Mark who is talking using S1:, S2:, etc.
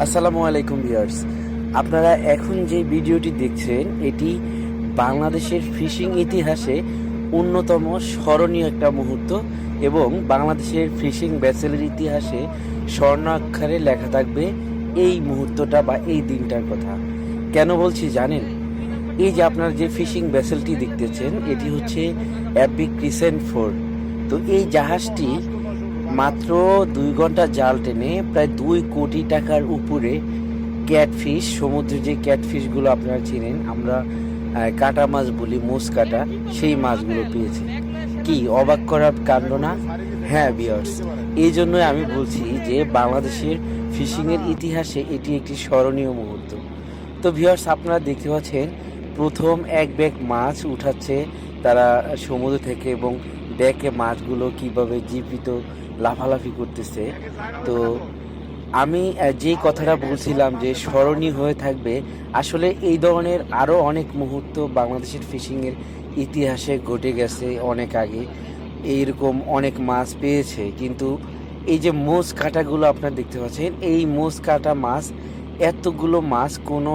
S1: আসসালামু আলাইকুম ভিউয়ার্স, আপনারা এখন যে ভিডিওটি দেখছেন এটি বাংলাদেশের ফিশিং ইতিহাসে অন্যতম স্মরণীয় একটা মুহূর্ত এবং বাংলাদেশের ফিশিং ভেসেলের ইতিহাসে স্বর্ণাক্ষরে লেখা থাকবে এই মুহূর্তটা বা এই দিনটার কথা। কেন বলছি জানেন? এই যে আপনারা যে ফিশিং ভেসেলটি দেখতেছেন এটি হচ্ছে অ্যাপিক ক্রিসেন্ট 4। তো এই জাহাজটি মাত্র 2 ঘন্টা জাল টেনে প্রায় 2 কোটি টাকার উপরে ক্যাটফিশ, সমুদ্রের যে ক্যাটফিশগুলো আপনারা চিনেন, আমরা কাটা মাছ বলি, মোস কাটা, সেই মাছগুলো পেয়েছে। কি অবাক করার কাণ্ড না? হ্যাঁ ভিউয়ার্স, এই জন্যই আমি বলছি যে বাংলাদেশের ফিশিংয়ের ইতিহাসে এটি একটি স্মরণীয় মুহূর্ত। তো ভিউয়ার্স, আপনারা দেখতে পাচ্ছেন প্রথম এক ব্যাগ মাছ উঠাচ্ছে তারা সমুদ্র থেকে, এবং ডেকে মাছগুলো কিভাবে জীবিত লাফালাফি করতেছে। তো আমি যেই কথাটা বলছিলাম যে স্মরণীয় হয়ে থাকবে, আসলে এই ধরনের আরও অনেক মুহূর্ত বাংলাদেশের ফিশিংয়ের ইতিহাসে ঘটে গেছে অনেক আগে। এইরকম অনেক মাছ পেয়েছে, কিন্তু এই যে মোষ কাটাগুলো আপনারা দেখতে পাচ্ছেন, এই মোষ কাটা মাছ, এতগুলো মাছ কোনো